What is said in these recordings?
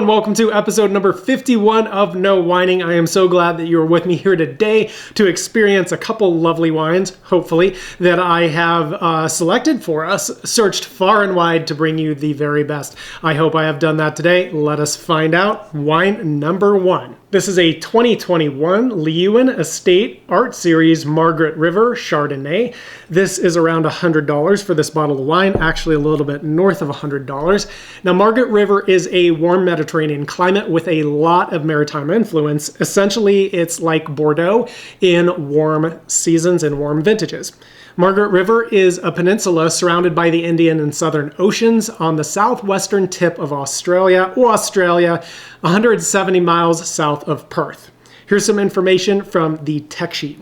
and welcome to episode number 51 of No Whining. I am so glad that you are with me here today to experience a couple lovely wines, hopefully, that I have selected for us, searched far and wide to bring you the very best. I hope I have done that today. Let us find out. Wine number one. This is a 2021 Leeuwin Estate Art Series Margaret River Chardonnay. This is around $100 for this bottle of wine, actually a little bit north of $100. Now, Margaret River is a warm Mediterranean climate with a lot of maritime influence. Essentially, it's like Bordeaux in warm seasons and warm vintages. Margaret River is a peninsula surrounded by the Indian and Southern Oceans on the southwestern tip of Australia, 170 miles south of Perth. Here's some information from the tech sheet.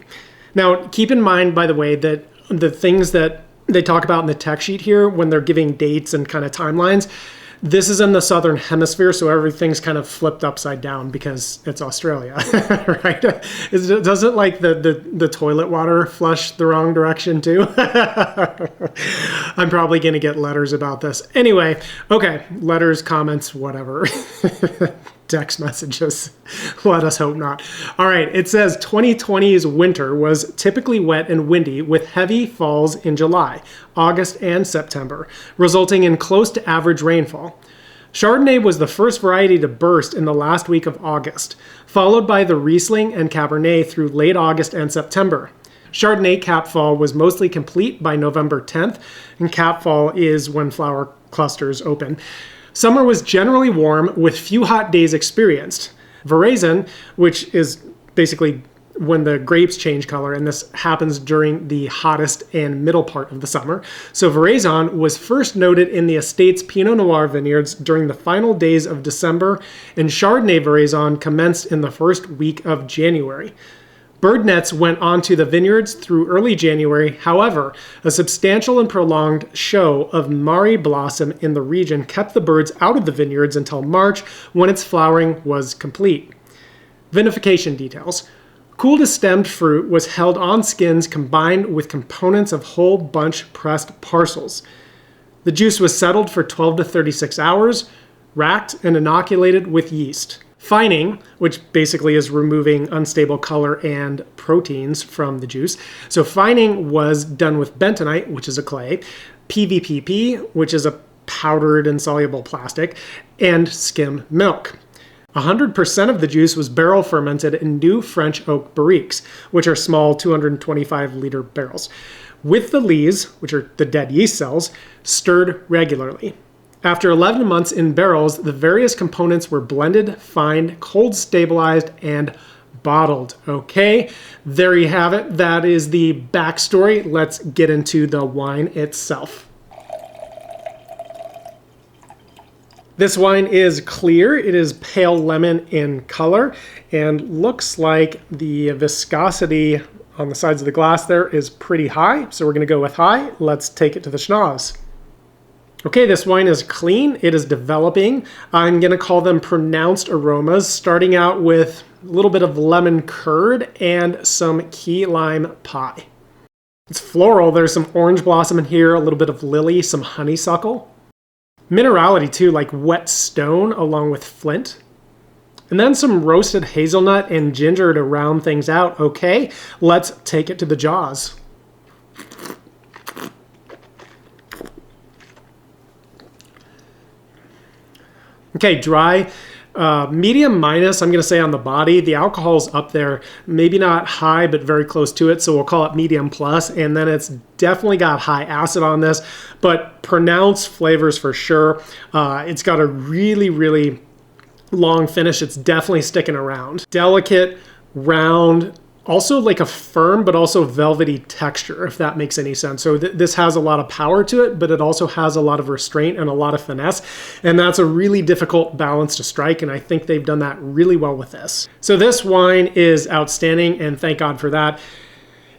Now, keep in mind, by the way, that the things that they talk about in the tech sheet here when they're giving dates and kind of timelines, this is in the southern hemisphere, so everything's kind of flipped upside down because it's Australia, right? Doesn't like the toilet water flush the wrong direction too? I'm probably going to get letters about this. Anyway, okay, letters, comments, whatever. Text messages. Let us hope not. All right, it says 2020's winter was typically wet and windy with heavy falls in July, August, and September, resulting in close to average rainfall. Chardonnay was the first variety to burst in the last week of August, followed by the Riesling and Cabernet through late August and September. Chardonnay cap fall was mostly complete by November 10th, and cap fall is when flower clusters open. Summer was generally warm with few hot days experienced. Veraison, which is basically when the grapes change color, and this happens during the hottest and middle part of the summer. So Veraison was first noted in the estate's Pinot Noir vineyards during the final days of December, and Chardonnay Veraison commenced in the first week of January. Bird nets went onto the vineyards through early January. However, a substantial and prolonged show of Mari blossom in the region kept the birds out of the vineyards until March, when its flowering was complete. Vinification details. Cooled stemmed fruit was held on skins combined with components of whole bunch pressed parcels. The juice was settled for 12 to 36 hours, racked and inoculated with yeast. Fining, which basically is removing unstable color and proteins from the juice. So fining was done with bentonite, which is a clay, PVPP, which is a powdered insoluble plastic, and skim milk. 100% of the juice was barrel fermented in new French oak barriques, which are small 225-liter barrels, with the lees, which are the dead yeast cells, stirred regularly. After 11 months in barrels, the various components were blended, fined, cold stabilized, and bottled. Okay, there you have it. That is the backstory. Let's get into the wine itself. This wine is clear. It is pale lemon in color and looks like the viscosity on the sides of the glass there is pretty high. So we're going to go with high. Let's take it to the schnoz. Okay, this wine is clean. It is developing. I'm going to call them pronounced aromas, starting out with a little bit of lemon curd and some key lime pie. It's floral. There's some orange blossom in here, a little bit of lily, some honeysuckle. Minerality too, like wet stone along with flint. And then some roasted hazelnut and ginger to round things out. Okay, let's take it to the jaws. Okay, dry, medium minus, I'm going to say on the body. The alcohol's up there, maybe not high, but very close to it. So we'll call it medium plus. And then it's definitely got high acid on this, but pronounced flavors for sure. It's got a really, really long finish. It's definitely sticking around. Delicate, round, also like a firm but also velvety texture, if that makes any sense. So this has a lot of power to it, but it also has a lot of restraint and a lot of finesse, and that's a really difficult balance to strike, and I think they've done that really well with this. So this wine is outstanding, and thank God for that.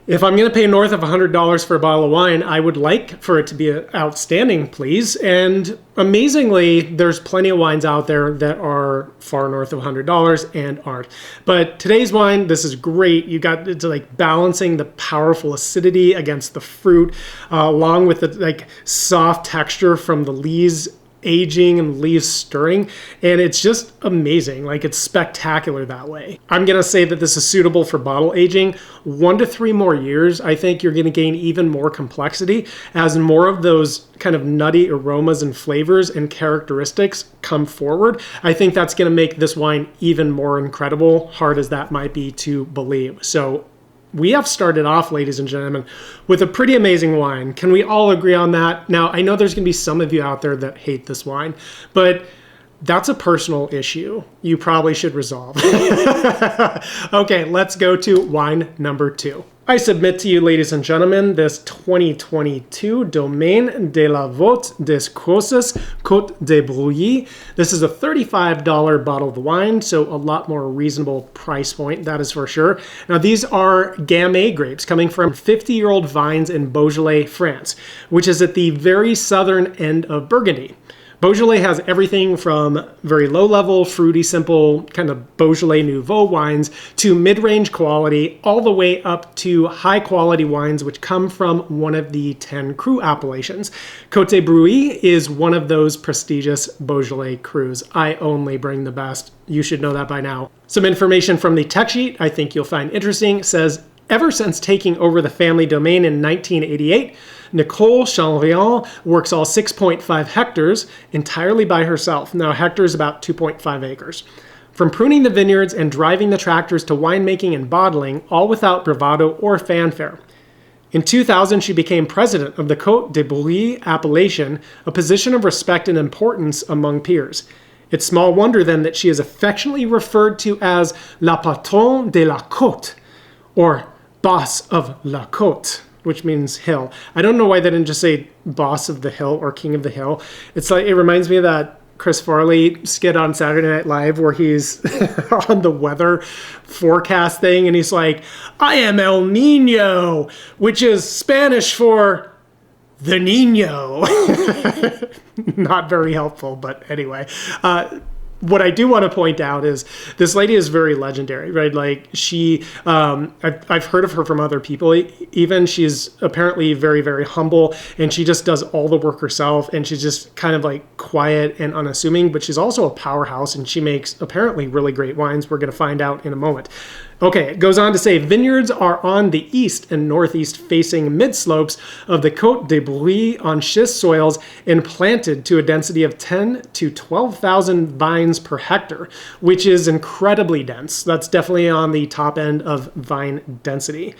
If I'm going to pay north of $100 for a bottle of wine, I would like for it to be outstanding, please. And amazingly, there's plenty of wines out there that are far north of $100 and aren't. But today's wine, this is great. You got to like balancing the powerful acidity against the fruit, along with the like soft texture from the lees aging and leaves stirring, and it's just amazing. Like, it's spectacular that way. I'm gonna say that this is suitable for bottle aging. 1 to 3 more years, I think you're gonna gain even more complexity as more of those kind of nutty aromas and flavors and characteristics come forward. I think that's gonna make this wine even more incredible, hard as that might be to believe. So we have started off, ladies and gentlemen, with a pretty amazing wine. Can we all agree on that? Now, I know there's going to be some of you out there that hate this wine, but that's a personal issue you probably should resolve. Okay, let's go to wine number 2. I submit to you, ladies and gentlemen, this 2022 Domaine de la Voute des Crozes Côte de Brouilly. This is a $35 bottle of wine, so a lot more reasonable price point, that is for sure. Now, these are Gamay grapes coming from 50-year-old vines in Beaujolais, France, which is at the very southern end of Burgundy. Beaujolais has everything from very low-level, fruity, simple, kind of Beaujolais Nouveau wines to mid-range quality, all the way up to high-quality wines which come from one of the 10 cru appellations. Côte de Brouilly is one of those prestigious Beaujolais crus. I only bring the best. You should know that by now. Some information from the tech sheet I think you'll find interesting says, ever since taking over the family domain in 1988, Nicole Chanrion works all 6.5 hectares entirely by herself. Now, a hectare is about 2.5 acres. From pruning the vineyards and driving the tractors to winemaking and bottling, all without bravado or fanfare. In 2000, she became president of the Côte de Brouilly appellation, a position of respect and importance among peers. It's small wonder then that she is affectionately referred to as la patronne de la côte, or boss of la côte, which means hill. I don't know why they didn't just say boss of the hill or king of the hill. It's like, it reminds me of that Chris Farley skit on Saturday Night Live where he's on the weather forecast thing and he's like, I am El Nino, which is Spanish for the Nino. Not very helpful, but anyway. What I do want to point out is this lady is very legendary, right? Like she, I've heard of her from other people. Even she's apparently very, very humble, and she just does all the work herself. And she's just kind of like quiet and unassuming, but she's also a powerhouse, and she makes apparently really great wines. We're going to find out in a moment. Okay, it goes on to say vineyards are on the east and northeast facing mid-slopes of the Côte de Brouilly on schist soils and planted to a density of 10 to 12,000 vines per hectare, which is incredibly dense. That's definitely on the top end of vine density.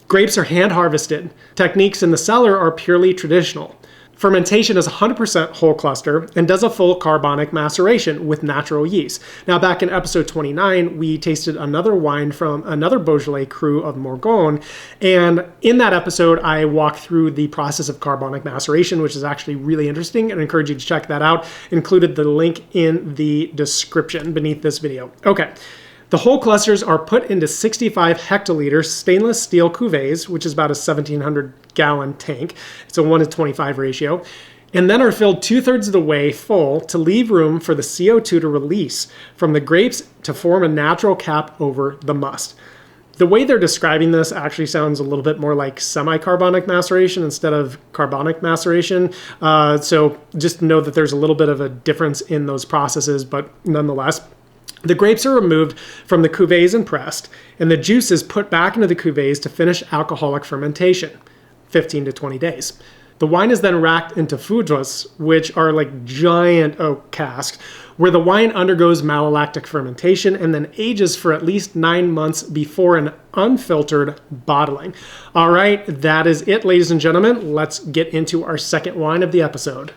Grapes are hand harvested. Techniques in the cellar are purely traditional. Fermentation is 100% whole cluster and does a full carbonic maceration with natural yeast. Now, back in episode 29, we tasted another wine from another Beaujolais cru of Morgon, and in that episode, I walked through the process of carbonic maceration, which is actually really interesting, and I encourage you to check that out. Included the link in the description beneath this video. Okay. The whole clusters are put into 65 hectoliter stainless steel cuvées, which is about a 1,700 gallon tank. It's a 1:25 ratio, and then are filled 2/3 of the way full to leave room for the CO2 to release from the grapes to form a natural cap over the must. The way they're describing this actually sounds a little bit more like semi-carbonic maceration instead of carbonic maceration. So just know that there's a little bit of a difference in those processes, but nonetheless, the grapes are removed from the cuvées and pressed, and the juice is put back into the cuvées to finish alcoholic fermentation, 15 to 20 days. The wine is then racked into foudres, which are like giant oak casks, where the wine undergoes malolactic fermentation and then ages for at least 9 months before an unfiltered bottling. All right, that is it, ladies and gentlemen. Let's get into our second wine of the episode.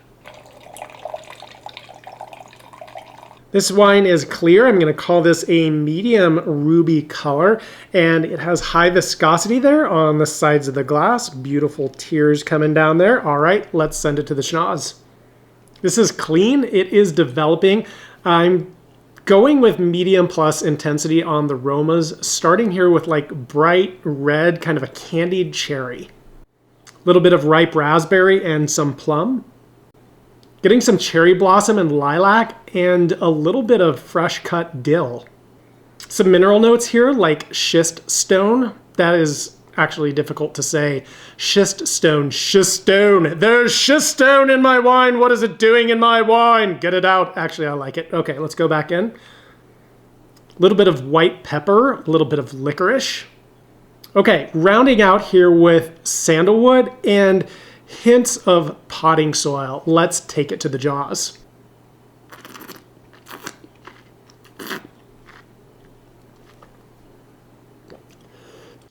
This wine is clear. I'm going to call this a medium ruby color, and it has high viscosity there on the sides of the glass. Beautiful tears coming down there. All right, let's send it to the schnoz. This is clean. It is developing. I'm going with medium plus intensity on the aromas, starting here with like bright red, kind of a candied cherry. A little bit of ripe raspberry and some plum. Getting some cherry blossom and lilac and a little bit of fresh cut dill. Some mineral notes here like schist stone. That is actually difficult to say. Schiststone, schistone. There's schiststone in my wine. What is it doing in my wine? Get it out. Actually, I like it. Okay, let's go back in. A little bit of white pepper, a little bit of licorice. Okay, rounding out here with sandalwood and hints of potting soil. Let's take it to the jaws.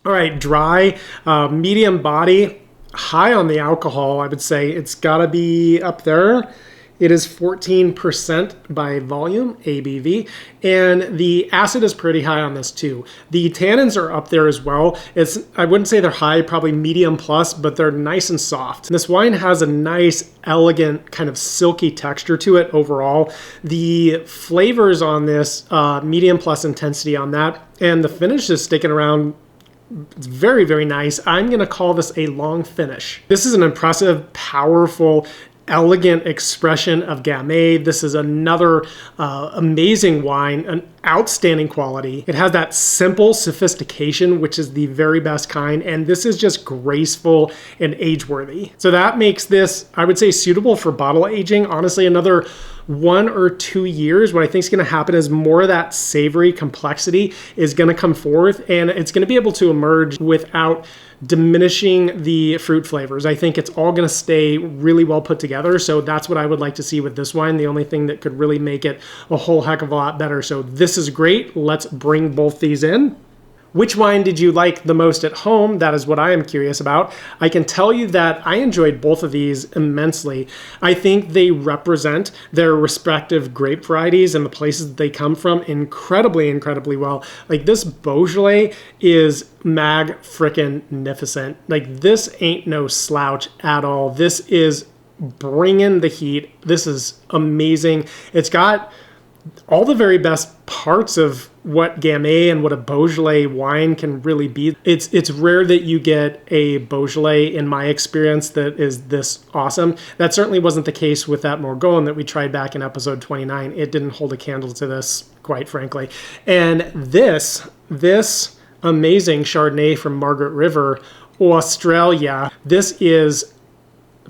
All right, dry, medium body, high on the alcohol, I would say. It's gotta be up there. It is 14% by volume, ABV, and the acid is pretty high on this too. The tannins are up there as well. I wouldn't say they're high, probably medium plus, but they're nice and soft. This wine has a nice, elegant, kind of silky texture to it overall. The flavors on this, medium plus intensity on that, and the finish is sticking around. It's very, very nice. I'm gonna call this a long finish. This is an impressive, powerful, elegant expression of Gamay. This is another amazing wine, an outstanding quality. It has that simple sophistication, which is the very best kind, and this is just graceful and age-worthy. So that makes this, I would say, suitable for bottle aging. Honestly, another 1 or 2 years, what I think is going to happen is more of that savory complexity is going to come forth, and it's going to be able to emerge without diminishing the fruit flavors. I think it's all going to stay really well put together. So that's what I would like to see with this wine. The only thing that could really make it a whole heck of a lot better. So this is great. Let's bring both these in. Which wine did you like the most at home? That is what I am curious about. I can tell you that I enjoyed both of these immensely. I think they represent their respective grape varieties and the places that they come from incredibly, incredibly well. Like this Beaujolais is mag-frickin-nificent. Like this ain't no slouch at all. This is bringing the heat. This is amazing. It's got all the very best parts of what Gamay and what a Beaujolais wine can really be. It's rare that you get a Beaujolais, in my experience, that is this awesome. That certainly wasn't the case with that Morgon that we tried back in episode 29. It didn't hold a candle to this, quite frankly. And this amazing Chardonnay from Margaret River, Australia, this is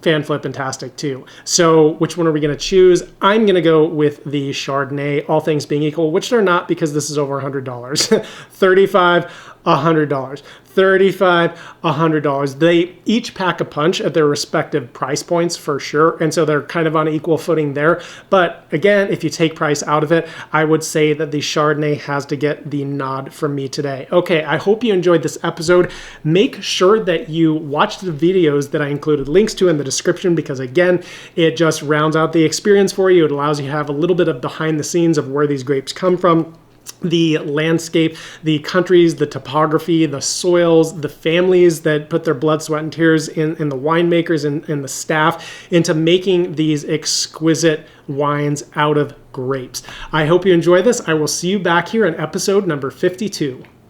fan-flip-tastic too. So which one are we going to choose? I'm going to go with the Chardonnay, all things being equal, which they're not because this is over $100. $35, $100. $35, $100. They each pack a punch at their respective price points for sure. And so they're kind of on equal footing there. But again, if you take price out of it, I would say that the Chardonnay has to get the nod from me today. Okay, I hope you enjoyed this episode. Make sure that you watch the videos that I included links to in the description, because again, it just rounds out the experience for you. It allows you to have a little bit of behind the scenes of where these grapes come from, the landscape, the countries, the topography, the soils, the families that put their blood, sweat, and tears in the winemakers and the staff into making these exquisite wines out of grapes. I hope you enjoy this. I will see you back here in episode number 52.